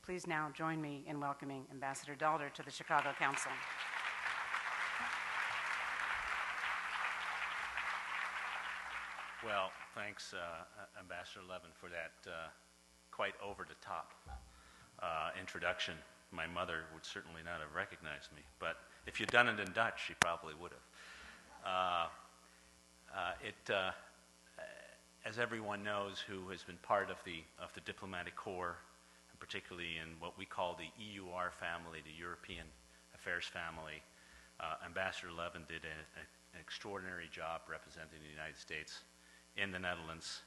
Please now join me in welcoming Ambassador Daalder to the Chicago Council. Well, thanks, Ambassador Levin, for that quite over-the-top introduction. My mother would certainly not have recognized me, but if you'd done it in Dutch, she probably would have. As everyone knows who has been part of the diplomatic corps, and particularly in what we call the EUR family, the European Affairs family, Ambassador Levin did an extraordinary job representing the United States in the Netherlands,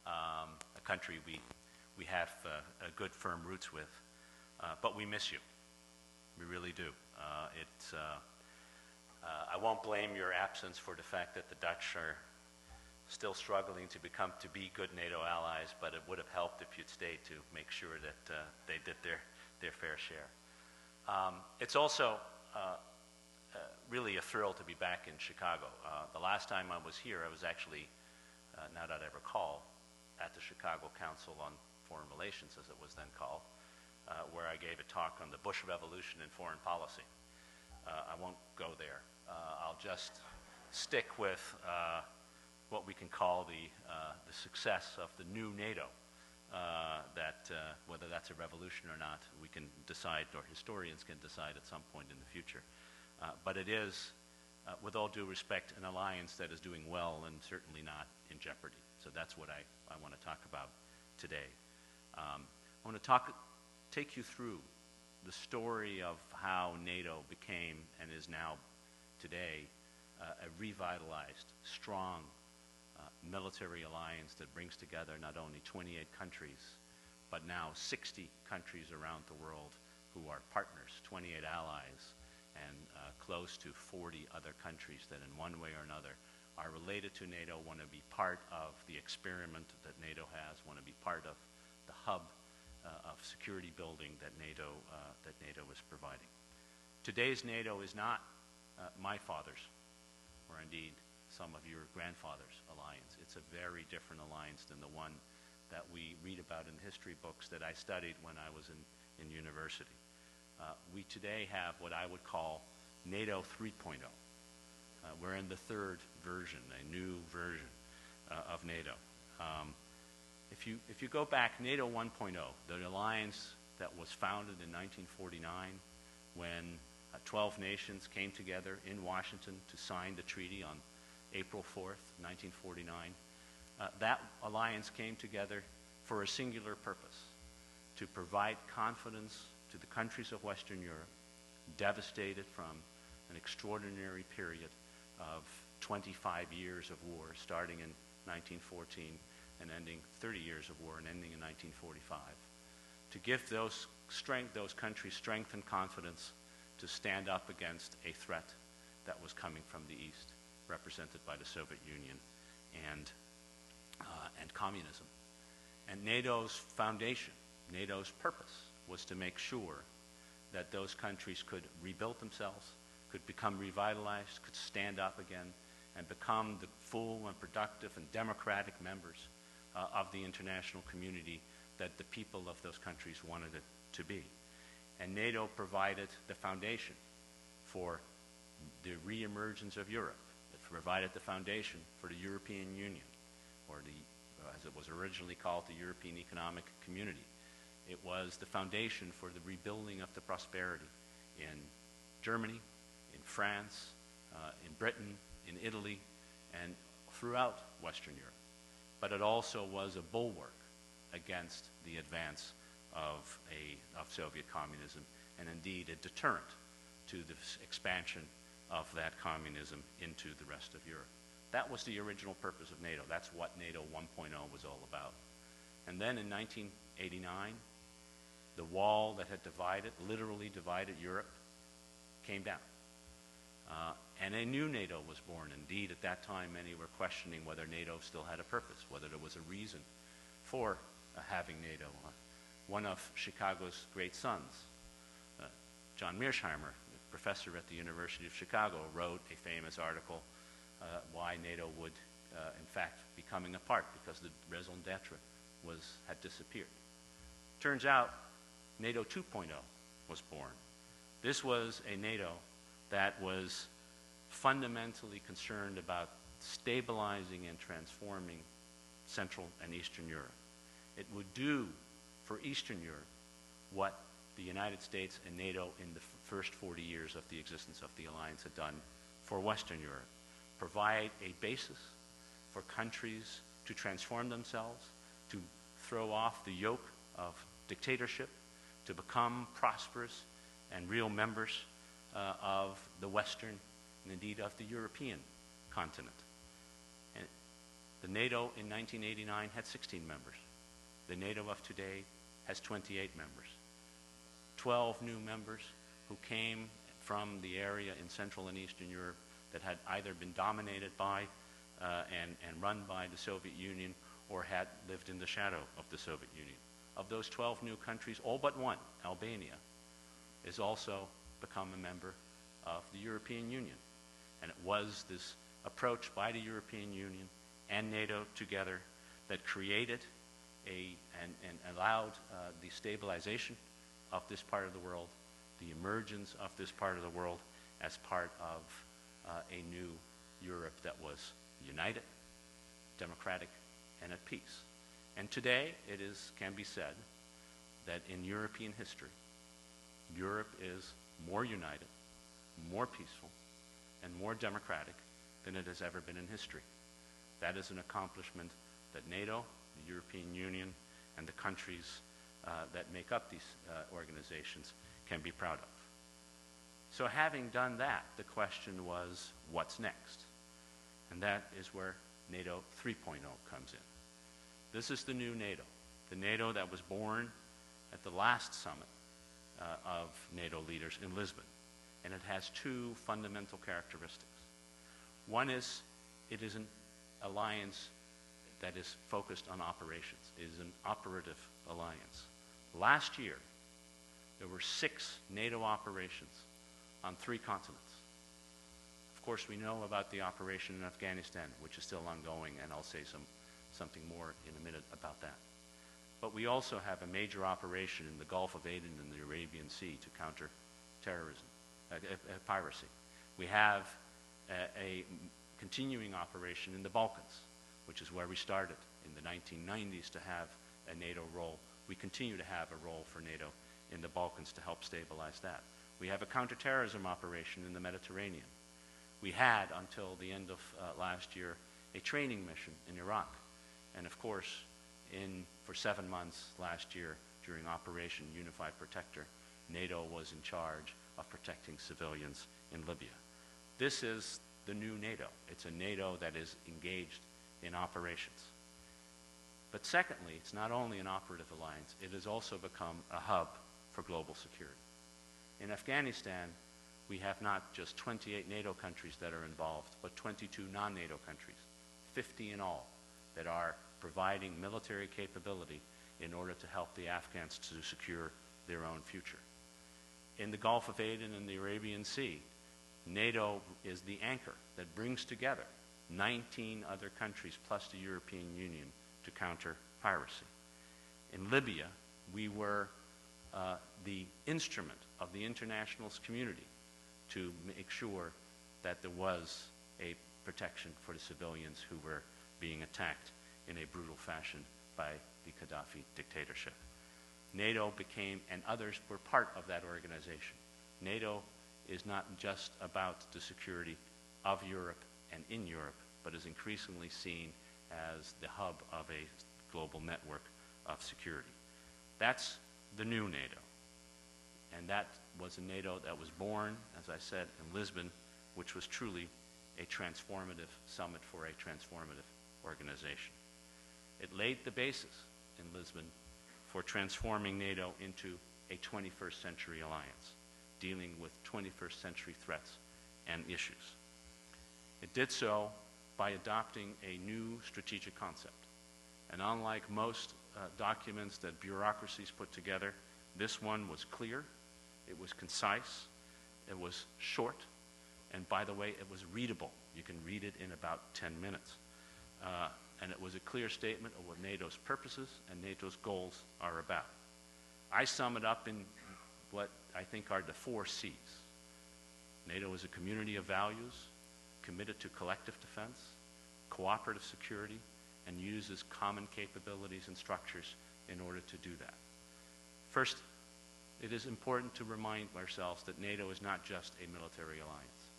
a country we have good firm roots with, but we miss you. We really do. I won't blame your absence for the fact that the Dutch are still struggling to be good NATO allies, but it would have helped if you'd stayed to make sure that they did their fair share. It's also really a thrill to be back in Chicago. The last time I was here, I was actually, now that I recall, at the Chicago Council on Foreign Relations, as it was then called, where I gave a talk on the Bush Revolution in foreign policy. I won't go there. I'll just stick with what we can call the success of the new NATO. Whether that's a revolution or not, we can decide, or historians can decide at some point in the future. But it is, with all due respect, an alliance that is doing well and certainly not in jeopardy. So that's what I want to talk about today. I want to take you through the story of how NATO became and is now today a revitalized, strong military alliance that brings together not only 28 countries, but now 60 countries around the world who are partners, 28 allies, and close to 40 other countries that in one way or another are related to NATO, want to be part of the experiment that NATO has, want to be part of the hub of security building that NATO is providing. Today's NATO is not my father's, or indeed some of your grandfather's alliance. It's a very different alliance than the one that we read about in history books that I studied when I was in university. We today have what I would call NATO 3.0. We're in the third version, a new version of NATO. If you go back, NATO 1.0, the alliance that was founded in 1949 when 12 nations came together in Washington to sign the treaty on April 4th, 1949, that alliance came together for a singular purpose: to provide confidence to the countries of Western Europe, devastated from an extraordinary period of 25 years of war, starting in 1914 and ending 30 years of war and ending in 1945, to give those countries strength and confidence to stand up against a threat that was coming from the East, represented by the Soviet Union and communism. And NATO's foundation, NATO's purpose, was to make sure that those countries could rebuild themselves, could become revitalized, could stand up again, and become the full and productive and democratic members of the international community that the people of those countries wanted it to be. And NATO provided the foundation for the reemergence of Europe. It provided the foundation for the European Union, or as it was originally called, the European Economic Community. It was the foundation for the rebuilding of the prosperity in Germany, in France, in Britain, in Italy, and throughout Western Europe. But it also was a bulwark against the advance of Soviet communism, and indeed a deterrent to the expansion of that communism into the rest of Europe. That was the original purpose of NATO. That's what NATO 1.0 was all about. And then in 1989, the wall that had literally divided Europe, came down. And a new NATO was born. Indeed, at that time, many were questioning whether NATO still had a purpose, whether there was a reason for having NATO. One of Chicago's great sons, John Mearsheimer, professor at the University of Chicago, wrote a famous article why NATO would, in fact, be coming apart, because the raison d'etre had disappeared. Turns out NATO 2.0 was born. This was a NATO that was fundamentally concerned about stabilizing and transforming Central and Eastern Europe. It would do for Eastern Europe what the United States and NATO in the first 40 years of the existence of the alliance had done for Western Europe. Provide a basis for countries to transform themselves, to throw off the yoke of dictatorship, to become prosperous and real members of the Western and indeed of the European continent. And the NATO in 1989 had 16 members. The NATO of today has 28 members. 12 new members who came from the area in Central and Eastern Europe that had either been dominated by and run by the Soviet Union or had lived in the shadow of the Soviet Union. Of those 12 new countries, all but one, Albania, has also become a member of the European Union. And it was this approach by the European Union and NATO together that created and allowed the stabilization of this part of the world, the emergence of this part of the world as part of a new Europe that was united, democratic, and at peace. And today it can be said that in European history, Europe is more united, more peaceful, and more democratic than it has ever been in history. That is an accomplishment that NATO, the European Union, and the countries that make up these organizations can be proud of. So having done that, the question was, what's next? And that is where NATO 3.0 comes in. This is the new NATO, the NATO that was born at the last summit of NATO leaders in Lisbon. And it has two fundamental characteristics. One is it is an alliance that is focused on operations. It is an operative alliance. Last year, there were 6 NATO operations on 3 continents. Of course, we know about the operation in Afghanistan, which is still ongoing, and I'll say something more in a minute about that. But we also have a major operation in the Gulf of Aden and the Arabian Sea to counter terrorism, piracy. We have a continuing operation in the Balkans, which is where we started in the 1990s to have a NATO role. We continue to have a role for NATO in the Balkans to help stabilize that. We have a counterterrorism operation in the Mediterranean. We had, until the end of last year, a training mission in Iraq. And of course, for 7 months last year, during Operation Unified Protector, NATO was in charge of protecting civilians in Libya. This is the new NATO. It's a NATO that is engaged in operations. But secondly, it's not only an operative alliance, it has also become a hub for global security. In Afghanistan, we have not just 28 NATO countries that are involved, but 22 non-NATO countries, 50 in all, that are providing military capability in order to help the Afghans to secure their own future. In the Gulf of Aden and the Arabian Sea, NATO is the anchor that brings together 19 other countries plus the European Union to counter piracy. In Libya, we were the instrument of the international community to make sure that there was a protection for the civilians who were being attacked in a brutal fashion by the Gaddafi dictatorship. NATO became, and others were part of that organization. NATO is not just about the security of Europe and in Europe, but is increasingly seen as the hub of a global network of security. That's the new NATO. And that was a NATO that was born, as I said, in Lisbon, which was truly a transformative summit for a transformative organization. It laid the basis in Lisbon for transforming NATO into a 21st century alliance, dealing with 21st century threats and issues. It did so by adopting a new strategic concept. And unlike most documents that bureaucracies put together, this one was clear, it was concise, it was short, and by the way, it was readable. You can read it in about 10 minutes. And it was a clear statement of what NATO's purposes and NATO's goals are about. I sum it up in what I think are the 4 C's. NATO is a community of values, committed to collective defense, cooperative security, and uses common capabilities and structures in order to do that. First, it is important to remind ourselves that NATO is not just a military alliance.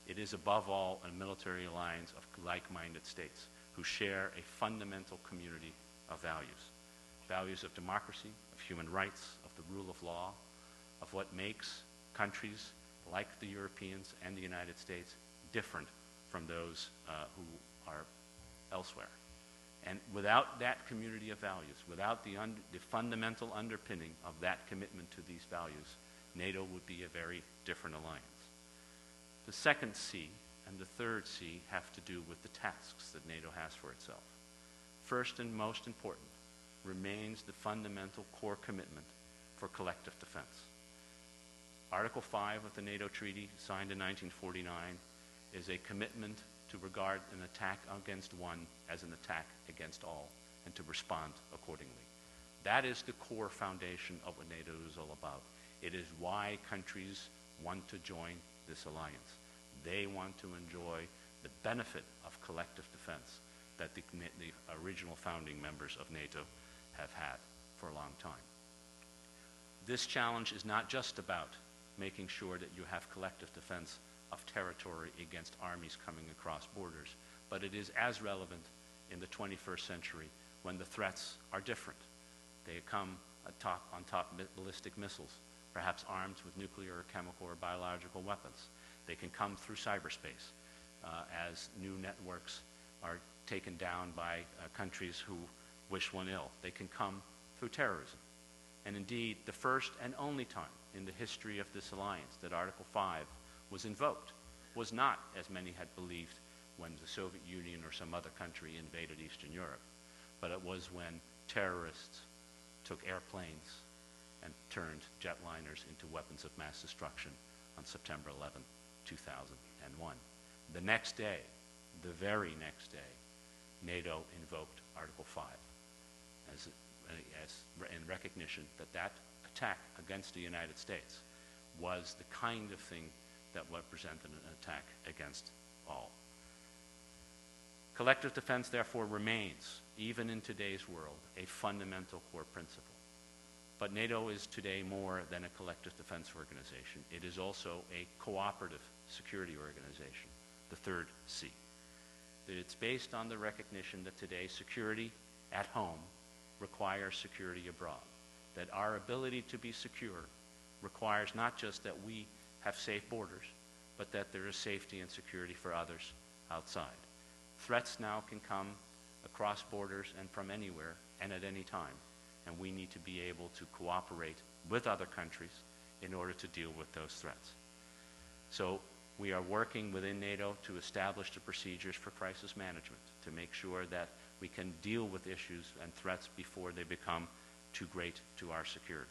It is above all a military alliance of like-minded states who share a fundamental community of values. Values of democracy, of human rights, of the rule of law, of what makes countries like the Europeans and the United States different from those who are elsewhere. And without that community of values, without the fundamental underpinning of that commitment to these values, NATO would be a very different alliance. The second C and the third C have to do with the tasks that NATO has for itself. First and most important remains the fundamental core commitment for collective defense. Article 5 of the NATO Treaty, signed in 1949, is a commitment to regard an attack against one as an attack against all, and to respond accordingly. That is the core foundation of what NATO is all about. It is why countries want to join this alliance. They want to enjoy the benefit of collective defense that the original founding members of NATO have had for a long time. This challenge is not just about making sure that you have collective defense of territory against armies coming across borders, but it is as relevant in the 21st century when the threats are different. They come on top of ballistic missiles, perhaps armed with nuclear or chemical or biological weapons. They can come through cyberspace as new networks are taken down by countries who wish one ill. They can come through terrorism. And indeed, the first and only time in the history of this alliance that Article 5 was invoked was not, as many had believed, when the Soviet Union or some other country invaded Eastern Europe, but it was when terrorists took airplanes and turned jetliners into weapons of mass destruction on September 11, 2001. The next day, the very next day, NATO invoked Article 5 in recognition that that attack against the United States was the kind of thing that represented an attack against all. Collective defense, therefore, remains, even in today's world, a fundamental core principle. But NATO is today more than a collective defense organization. It is also a cooperative security organization, the third C. It's based on the recognition that today security at home requires security abroad, that our ability to be secure requires not just that we have safe borders, but that there is safety and security for others outside. Threats now can come across borders and from anywhere and at any time, and we need to be able to cooperate with other countries in order to deal with those threats. So we are working within NATO to establish the procedures for crisis management, to make sure that we can deal with issues and threats before they become too great to our security.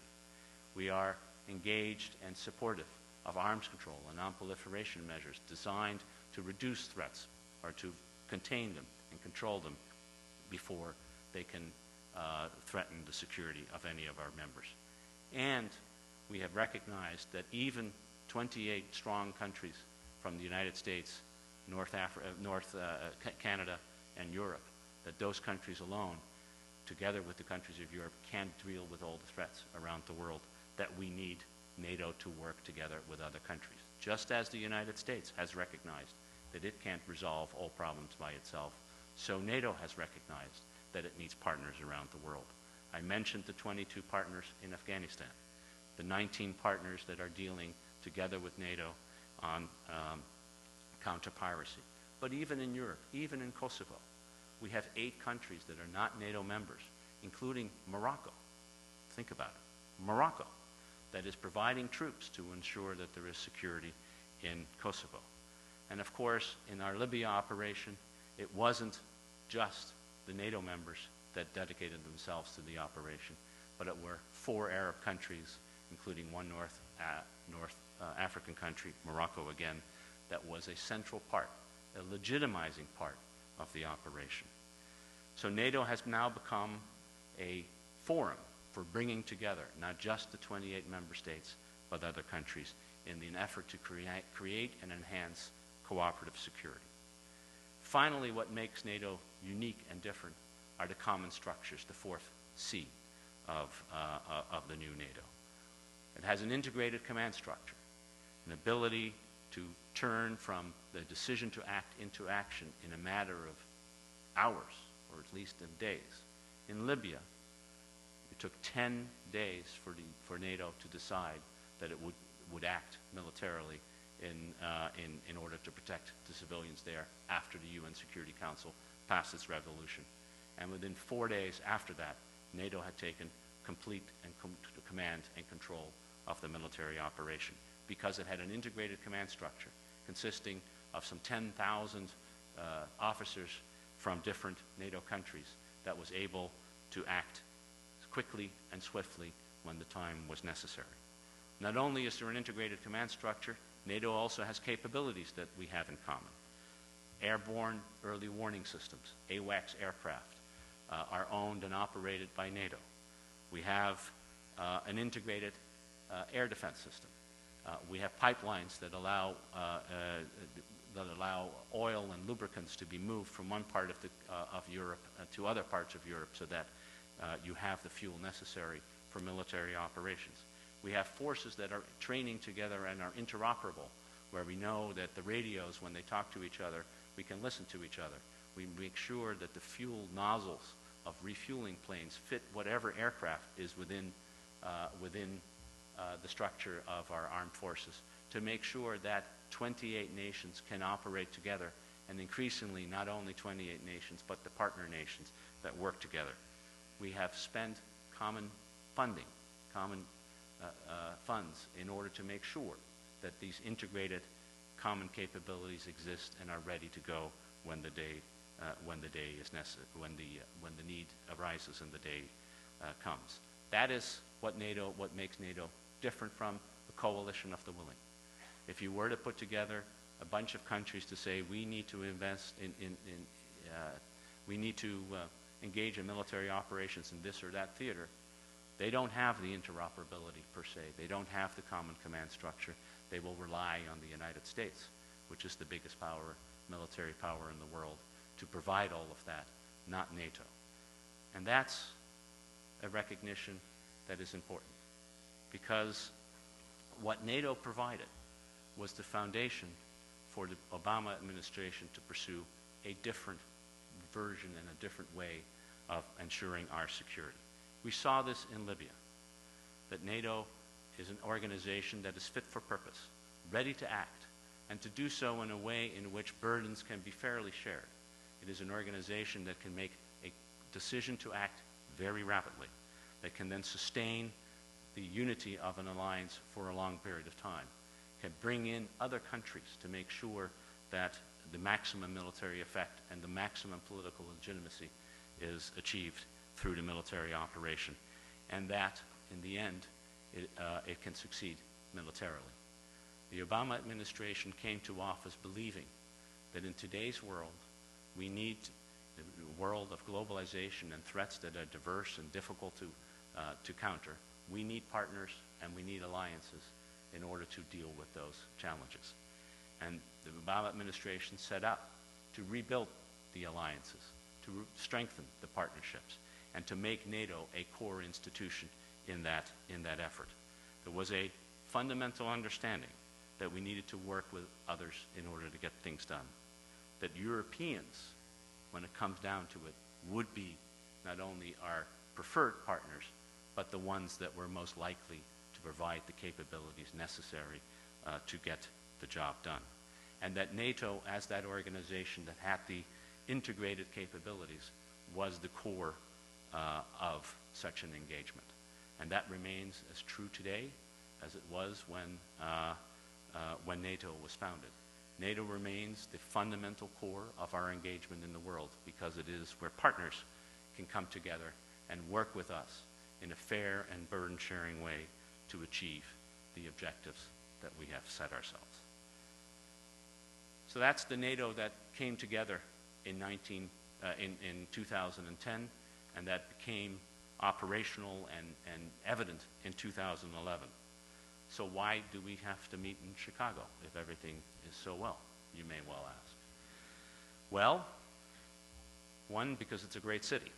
We are engaged and supportive of arms control and non-proliferation measures designed to reduce threats or to contain them and control them before they can threaten the security of any of our members. And we have recognized that even 28 strong countries from the United States, Canada, and Europe, that those countries alone, together with the countries of Europe, can't deal with all the threats around the world, that we need NATO to work together with other countries. Just as the United States has recognized that it can't resolve all problems by itself, so NATO has recognized that it needs partners around the world. I mentioned the 22 partners in Afghanistan, the 19 partners that are dealing together with NATO on counter-piracy. But even in Europe, even in Kosovo, we have 8 countries that are not NATO members, including Morocco. Think about it. Morocco, that is providing troops to ensure that there is security in Kosovo. And of course, in our Libya operation, it wasn't just the NATO members that dedicated themselves to the operation, but it were 4 Arab countries, including one North African country, Morocco again, that was a central part, a legitimizing part of the operation. So NATO has now become a forum for bringing together not just the 28 member states, but other countries in an effort to create and enhance cooperative security. Finally, what makes NATO unique and different are the common structures, the fourth C of the new NATO. It has an integrated command structure, an ability to turn from the decision to act into action in a matter of hours, or at least in days. In Libya, it took 10 days for NATO to decide that it would act militarily in order to protect the civilians there after the UN Security Council passed its resolution. And within 4 days after that, NATO had taken complete command and control of the military operation because it had an integrated command structure consisting of some 10,000 officers from different NATO countries that was able to act quickly and swiftly when the time was necessary. Not only is there an integrated command structure, NATO also has capabilities that we have in common. Airborne early warning systems, AWACS aircraft, are owned and operated by NATO. We have an integrated air defense system. We have pipelines that allow oil and lubricants to be moved from one part of Europe to other parts of Europe so that you have the fuel necessary for military operations. We have forces that are training together and are interoperable, where we know that the radios, when they talk to each other, we can listen to each other. We make sure that the fuel nozzles of refueling planes fit whatever aircraft is within the structure of our armed forces, to make sure that 28 nations can operate together, and increasingly not only 28 nations, but the partner nations that work together. We have spent common funding, common funds in order to make sure that these integrated common capabilities exist and are ready to go when the day is necessary, when the need arises and the day comes. That is what makes NATO different from a coalition of the willing. If you were to put together a bunch of countries to say we need to invest we need to engage in military operations in this or that theater, they don't have the interoperability per se. They don't have the common command structure. They will rely on the United States, which is the biggest military power in the world, to provide all of that, not NATO. And that's a recognition that is important, because what NATO provided was the foundation for the Obama administration to pursue a different version and a different way of ensuring our security. We saw this in Libya, that NATO is an organization that is fit for purpose, ready to act, and to do so in a way in which burdens can be fairly shared. It is an organization that can make a decision to act very rapidly, that can then sustain the unity of an alliance for a long period of time, can bring in other countries to make sure that the maximum military effect and the maximum political legitimacy is achieved through the military operation, and that, in the end, it can succeed militarily. The Obama administration came to office believing that in today's world, we need the world of globalization and threats that are diverse and difficult to counter. We need partners and we need alliances in order to deal with those challenges. And the Obama administration set up to rebuild the alliances, to strengthen the partnerships, and to make NATO a core institution in that effort. There was a fundamental understanding that we needed to work with others in order to get things done. That Europeans, when it comes down to it, would be not only our preferred partners, but the ones that were most likely to provide the capabilities necessary to get the job done. And that NATO, as that organization that had the integrated capabilities, was the core of such an engagement. And that remains as true today as it was when NATO was founded. NATO remains the fundamental core of our engagement in the world, because it is where partners can come together and work with us in a fair and burden-sharing way to achieve the objectives that we have set ourselves. So that's the NATO that came together in 2010, and that became operational and evident in 2011. So why do we have to meet in Chicago if everything is so well, you may well ask? Well, one, because it's a great city,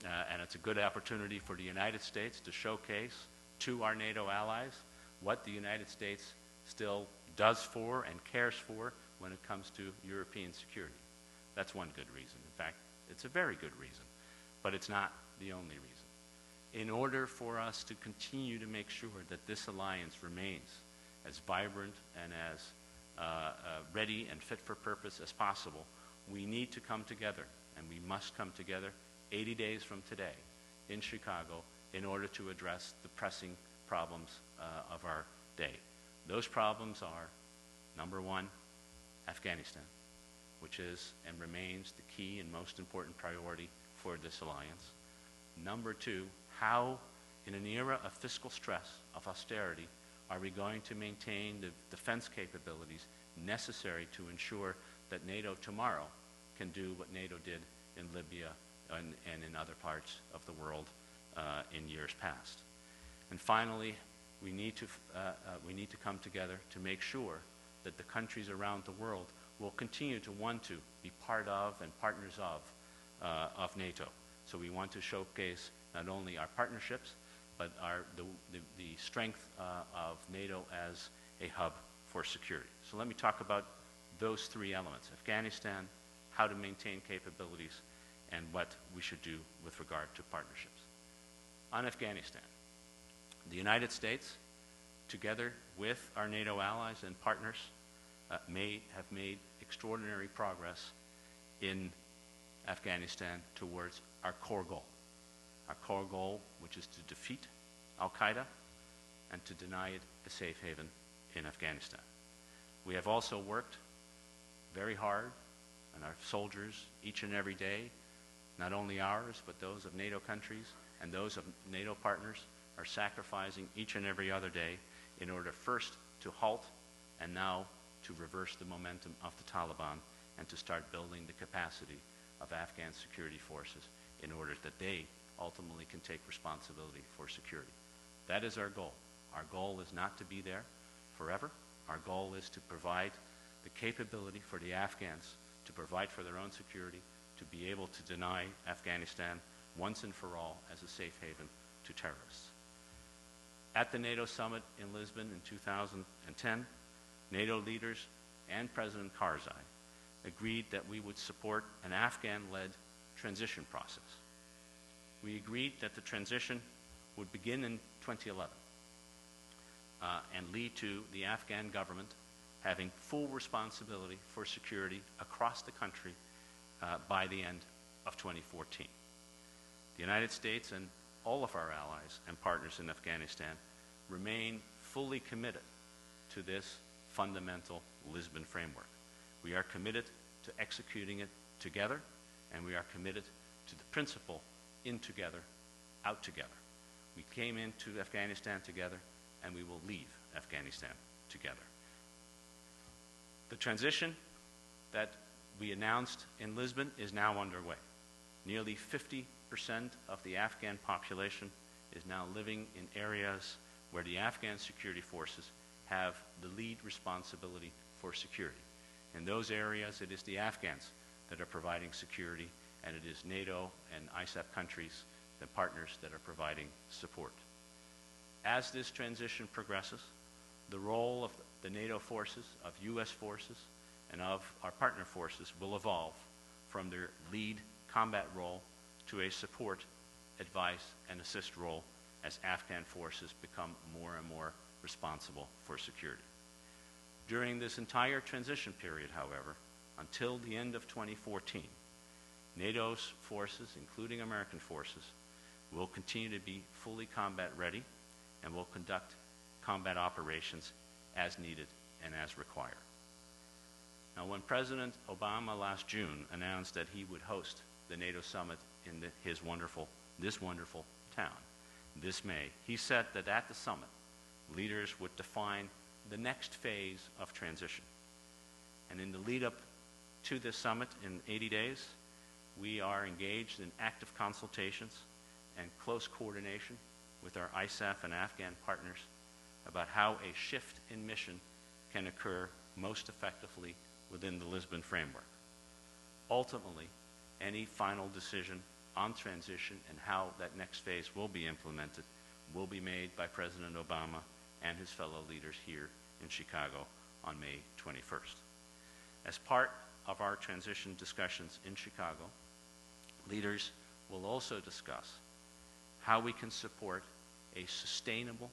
and it's a good opportunity for the United States to showcase to our NATO allies what the United States still does for and cares for when it comes to European security. That's one good reason. In fact, it's a very good reason, but it's not the only reason. In order for us to continue to make sure that this alliance remains as vibrant and as ready and fit for purpose as possible, we need to come together, and we must come together 80 days from today in Chicago in order to address the pressing problems of our day. Those problems are, number one, Afghanistan, which is and remains the key and most important priority for this alliance. Number two, how, in an era of fiscal stress, of austerity, are we going to maintain the defense capabilities necessary to ensure that NATO tomorrow can do what NATO did in Libya and in other parts of the world in years past? And finally, we need to come together to make sure that the countries around the world will continue to want to be part of and partners of NATO. So we want to showcase not only our partnerships, but the strength of NATO as a hub for security. So let me talk about those three elements: Afghanistan, how to maintain capabilities, and what we should do with regard to partnerships. On Afghanistan, the United States, together with our NATO allies and partners, have made extraordinary progress in Afghanistan towards our core goal, which is to defeat al-Qaeda and to deny it a safe haven in Afghanistan. We have also worked very hard, and our soldiers each and every day, not only ours, but those of NATO countries and those of NATO partners, are sacrificing each and every other day in order first to halt and now to reverse the momentum of the Taliban and to start building the capacity of Afghan security forces in order that they ultimately can take responsibility for security. That is our goal. Our goal is not to be there forever. Our goal is to provide the capability for the Afghans to provide for their own security, to be able to deny Afghanistan once and for all as a safe haven to terrorists. At the NATO Summit in Lisbon in 2010, NATO leaders and President Karzai agreed that we would support an Afghan-led transition process. We agreed that the transition would begin in 2011 and lead to the Afghan government having full responsibility for security across the country by the end of 2014. The United States and all of our allies and partners in Afghanistan remain fully committed to this fundamental Lisbon framework. We are committed to executing it together, and we are committed to the principle in together, out together. We came into Afghanistan together, and we will leave Afghanistan together. The transition that we announced in Lisbon is now underway. Nearly 50% of the Afghan population is now living in areas where the Afghan security forces have the lead responsibility for security. In those areas, it is the Afghans that are providing security, and it is NATO and ISAF countries, the partners, that are providing support. As this transition progresses, the role of the NATO forces, of U.S. forces, and of our partner forces will evolve from their lead combat role to a support, advice, and assist role as Afghan forces become more and more responsible for security. During this entire transition period, however, until the end of 2014, NATO's forces, including American forces, will continue to be fully combat ready and will conduct combat operations as needed and as required. Now, when President Obama last June announced that he would host the NATO summit in this wonderful town this May, he said that at the summit, leaders would define the next phase of transition. And in the lead up to this summit in 80 days, we are engaged in active consultations and close coordination with our ISAF and Afghan partners about how a shift in mission can occur most effectively within the Lisbon framework. Ultimately, any final decision on transition and how that next phase will be implemented will be made by President Obama and his fellow leaders here in Chicago on May 21st. As part of our transition discussions in Chicago, leaders will also discuss how we can support a sustainable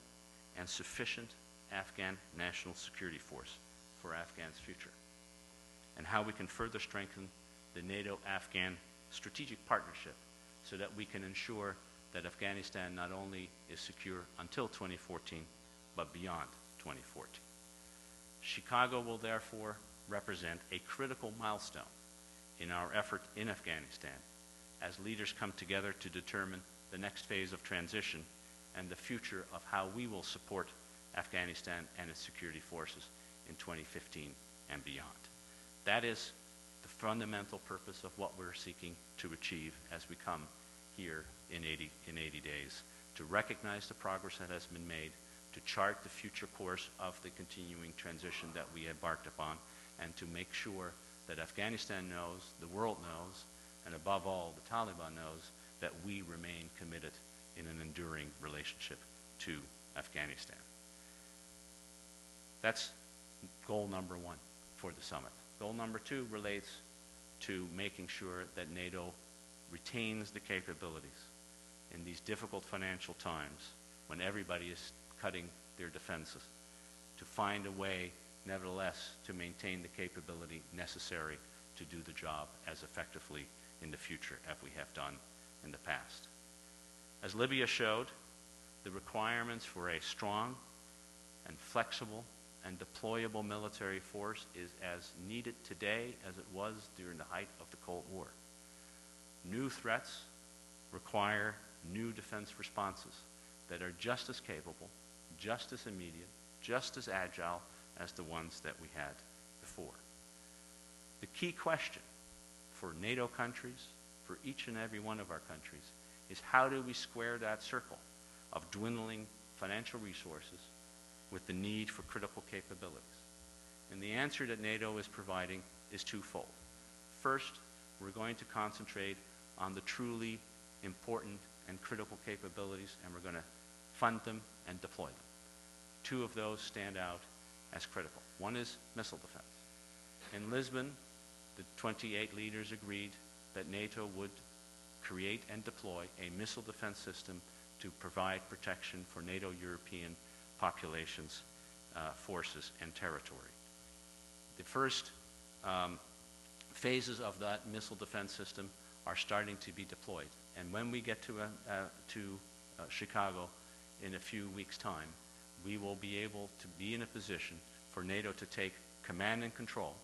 and sufficient Afghan national security force for Afghan's future, and how we can further strengthen the NATO-Afghan strategic partnership so that we can ensure that Afghanistan not only is secure until 2014, but beyond 2014. Chicago will therefore represent a critical milestone in our effort in Afghanistan as leaders come together to determine the next phase of transition and the future of how we will support Afghanistan and its security forces in 2015 and beyond. That is the fundamental purpose of what we're seeking to achieve as we come here in 80 days, to recognize the progress that has been made, to chart the future course of the continuing transition that we embarked upon, and to make sure that Afghanistan knows, the world knows, and above all, the Taliban knows that we remain committed in an enduring relationship to Afghanistan. That's goal number one for the summit. Goal number two relates to making sure that NATO retains the capabilities in these difficult financial times when everybody is cutting their defenses, to find a way, nevertheless, to maintain the capability necessary to do the job as effectively in the future as we have done in the past. As Libya showed, the requirements for a strong and flexible and deployable military force is as needed today as it was during the height of the Cold War. New threats require new defense responses that are just as capable, just as immediate, just as agile as the ones that we had before. The key question for NATO countries, for each and every one of our countries, is how do we square that circle of dwindling financial resources with the need for critical capabilities? And the answer that NATO is providing is twofold. First, we're going to concentrate on the truly important and critical capabilities, and we're going to fund them and deploy them. Two of those stand out as critical. One is missile defense. In Lisbon, the 28 leaders agreed that NATO would create and deploy a missile defense system to provide protection for NATO European populations, forces, and territory. The first phases of that missile defense system are starting to be deployed. And when we get to Chicago in a few weeks' time, we will be able to be in a position for NATO to take command and control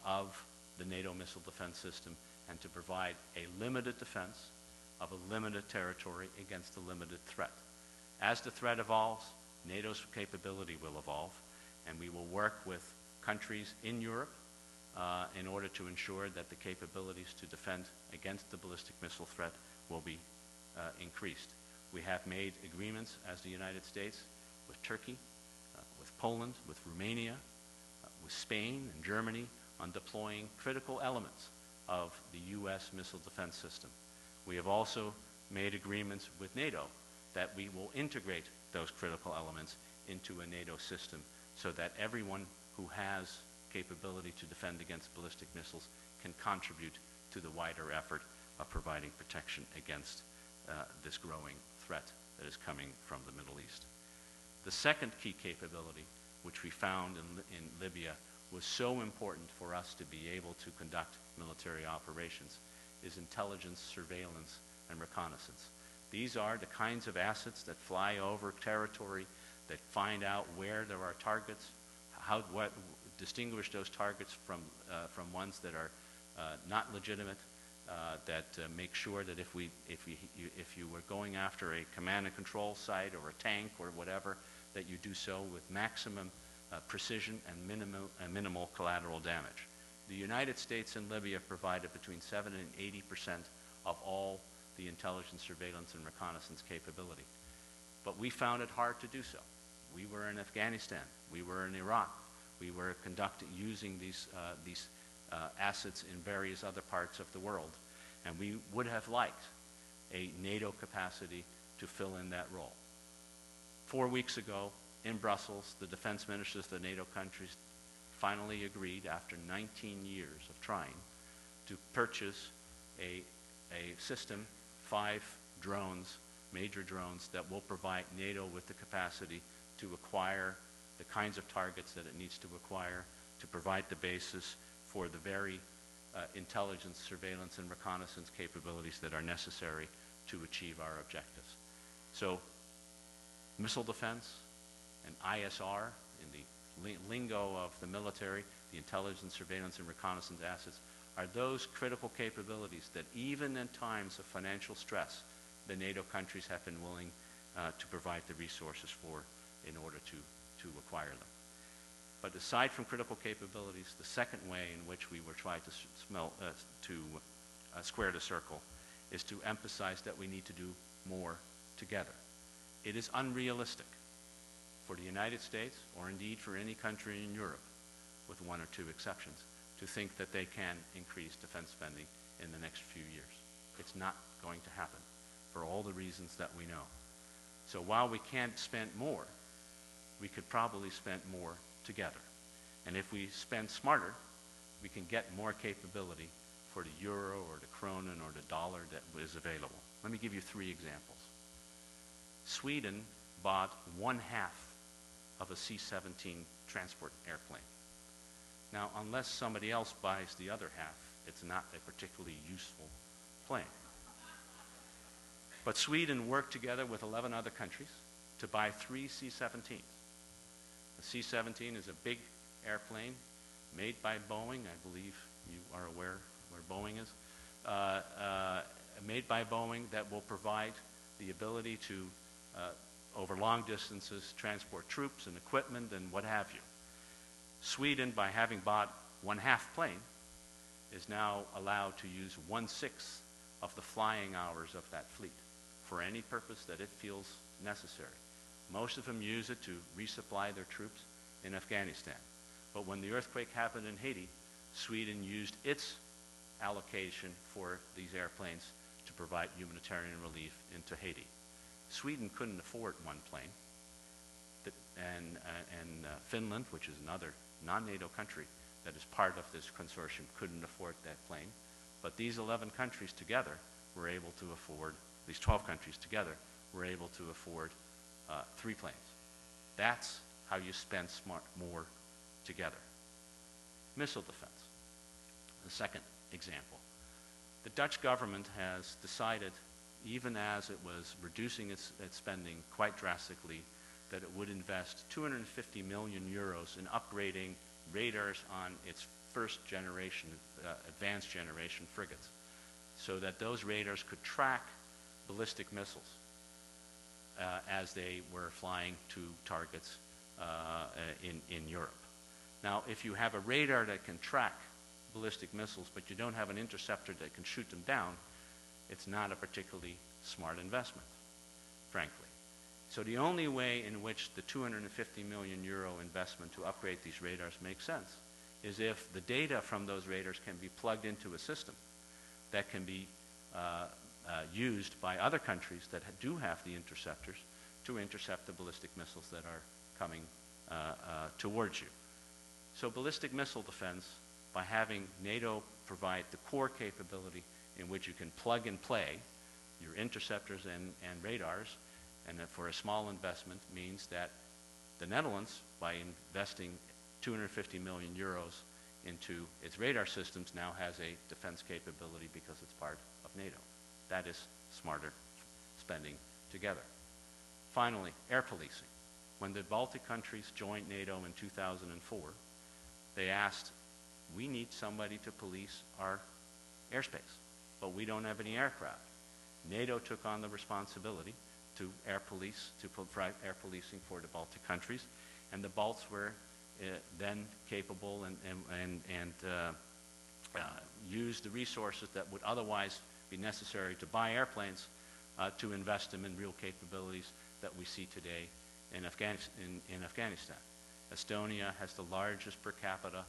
of the NATO missile defense system and to provide a limited defense of a limited territory against a limited threat. As the threat evolves, NATO's capability will evolve, and we will work with countries in Europe in order to ensure that the capabilities to defend against the ballistic missile threat will be increased. We have made agreements as the United States with Turkey, with Poland, with Romania, with Spain and Germany on deploying critical elements of the U.S. missile defense system. We have also made agreements with NATO that we will integrate those critical elements into a NATO system so that everyone who has capability to defend against ballistic missiles can contribute to the wider effort of providing protection against this growing threat that is coming from the Middle East. The second key capability, which we found in Libya, was so important for us to be able to conduct military operations, is intelligence, surveillance, and reconnaissance. These are the kinds of assets that fly over territory, that find out where there are targets, distinguish those targets from ones that are not legitimate, that make sure that if you were going after a command and control site or a tank or whatever, that you do so with maximum precision and minimal collateral damage. The United States and Libya provided between 7 and 80% of all the intelligence, surveillance, and reconnaissance capability. But we found it hard to do so. We were in Afghanistan. We were in Iraq. We were using these assets in various other parts of the world. And we would have liked a NATO capacity to fill in that role. 4 weeks ago, in Brussels, the defense ministers of the NATO countries finally agreed, after 19 years of trying, to purchase a system, 5 drones, major drones, that will provide NATO with the capacity to acquire the kinds of targets that it needs to acquire, to provide the basis for the very intelligence, surveillance, and reconnaissance capabilities that are necessary to achieve our objectives. So, missile defense and ISR, in the lingo of the military, the intelligence, surveillance, and reconnaissance assets, are those critical capabilities that even in times of financial stress, the NATO countries have been willing to provide the resources for in order to acquire them. But aside from critical capabilities, the second way in which we were trying to square the circle is to emphasize that we need to do more together. It is unrealistic for the United States, or indeed for any country in Europe, with 1 or 2 exceptions, to think that they can increase defense spending in the next few years. It's not going to happen, for all the reasons that we know. So while we can't spend more, we could probably spend more together. And if we spend smarter, we can get more capability for the euro or the kronen or the dollar that is available. Let me give you 3 examples. Sweden bought 1/2 of a C-17 transport airplane. Now, unless somebody else buys the other half, it's not a particularly useful plane. But Sweden worked together with 11 other countries to buy 3 C-17s. The C-17 is a big airplane made by Boeing. I believe you are aware where Boeing is. Made by Boeing, that will provide the ability to, over long distances, transport troops and equipment and what have you. Sweden, by having bought 1/2 plane, is now allowed to use 1/6 of the flying hours of that fleet for any purpose that it feels necessary. Most of them use it to resupply their troops in Afghanistan. But when the earthquake happened in Haiti, Sweden used its allocation for these airplanes to provide humanitarian relief into Haiti. Sweden couldn't afford 1 plane, and Finland, which is another non-NATO country that is part of this consortium, couldn't afford that plane. But these 11 countries together were able to afford, these 12 countries together were able to afford 3 planes. That's how you spend more together. Missile defense, the second example. The Dutch government has decided, even as it was reducing its spending quite drastically, that it would invest 250 million euros in upgrading radars on its first generation, advanced generation frigates, so that those radars could track ballistic missiles as they were flying to targets in Europe. Now, if you have a radar that can track ballistic missiles, but you don't have an interceptor that can shoot them down, it's not a particularly smart investment, frankly. So the only way in which the 250 million euro investment to upgrade these radars makes sense is if the data from those radars can be plugged into a system that can be used by other countries that do have the interceptors to intercept the ballistic missiles that are coming towards you. So ballistic missile defense, by having NATO provide the core capability in which you can plug and play your interceptors and radars, and that for a small investment means that the Netherlands, by investing 250 million euros into its radar systems, now has a defense capability because it's part of NATO. That is smarter spending together. Finally, air policing. When the Baltic countries joined NATO in 2004, they asked, we need somebody to police our airspace, but we don't have any aircraft. NATO took on the responsibility to provide air policing for the Baltic countries, and the Balts were then capable and used the resources that would otherwise be necessary to buy airplanes to invest them in real capabilities that we see today in Afghanistan. Estonia has the largest per capita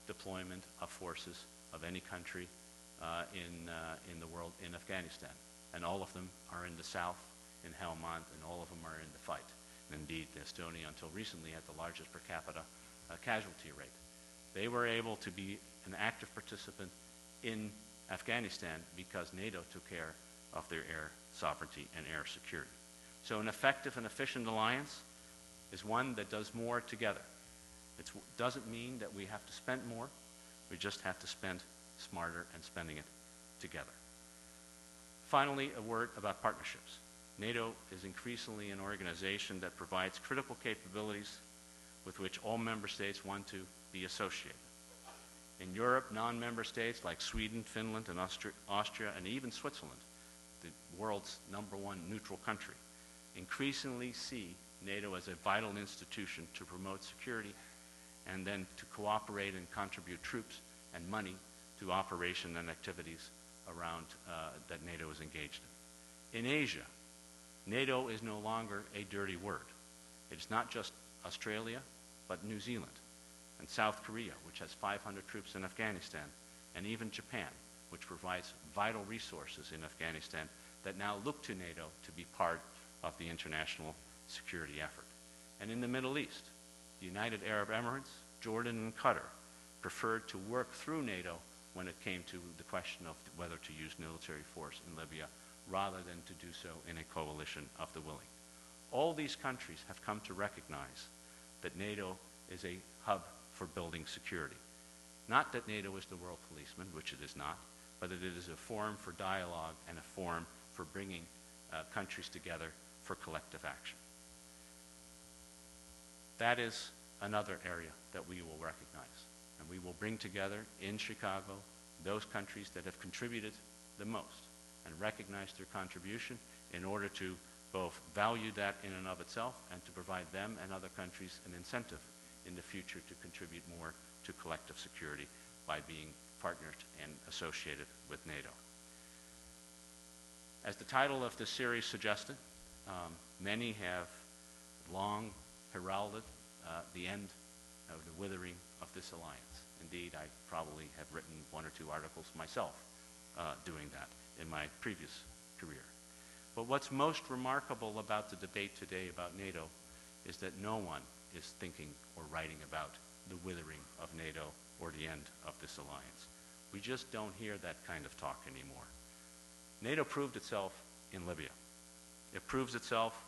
deployment of forces of any country in the world in Afghanistan. And all of them are in the south, in Helmand, and all of them are in the fight. And indeed, Estonia, until recently, had the largest per capita casualty rate. They were able to be an active participant in Afghanistan because NATO took care of their air sovereignty and air security. So an effective and efficient alliance is one that does more together. It doesn't mean that we have to spend more. We just have to spend smarter and spending it together. Finally, a word about partnerships. NATO is increasingly an organization that provides critical capabilities with which all member states want to be associated. In Europe, non-member states like Sweden, Finland, and Austria, and even Switzerland, the world's #1 neutral country, increasingly see NATO as a vital institution to promote security and then to cooperate and contribute troops and money to operation and activities around that NATO is engaged in. In Asia, NATO is no longer a dirty word. It's not just Australia, but New Zealand and South Korea, which has 500 troops in Afghanistan, and even Japan, which provides vital resources in Afghanistan that now look to NATO to be part of the international security effort. And in the Middle East, the United Arab Emirates, Jordan, and Qatar preferred to work through NATO when it came to the question of whether to use military force in Libya rather than to do so in a coalition of the willing. All these countries have come to recognize that NATO is a hub for building security. Not that NATO is the world policeman, which it is not, but that it is a forum for dialogue and a forum for bringing countries together for collective action. That is another area that we will recognize. And we will bring together in Chicago those countries that have contributed the most and recognize their contribution in order to both value that in and of itself and to provide them and other countries an incentive in the future to contribute more to collective security by being partnered and associated with NATO. As the title of this series suggested, many have long heralded the end of the withering of this alliance. Indeed, I probably have written 1 or 2 articles myself doing that in my previous career. But what's most remarkable about the debate today about NATO is that no one is thinking or writing about the withering of NATO or the end of this alliance. We just don't hear that kind of talk anymore. NATO proved itself in Libya. It proves itself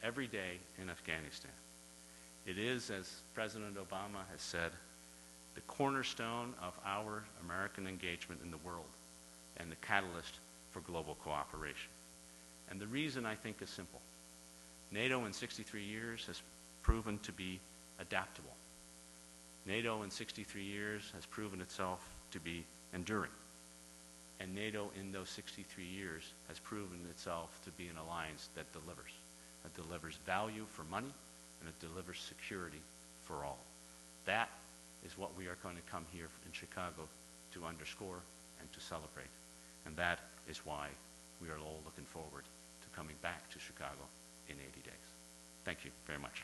every day in Afghanistan. It is, as President Obama has said, the cornerstone of our American engagement in the world and the catalyst for global cooperation. And the reason, I think, is simple. NATO in 63 years has proven to be adaptable. NATO in 63 years has proven itself to be enduring. And NATO in those 63 years has proven itself to be an alliance that delivers value for money, and it delivers security for all. That is what we are going to come here in Chicago to underscore and to celebrate. And that is why we are all looking forward to coming back to Chicago in 80 days. Thank you very much.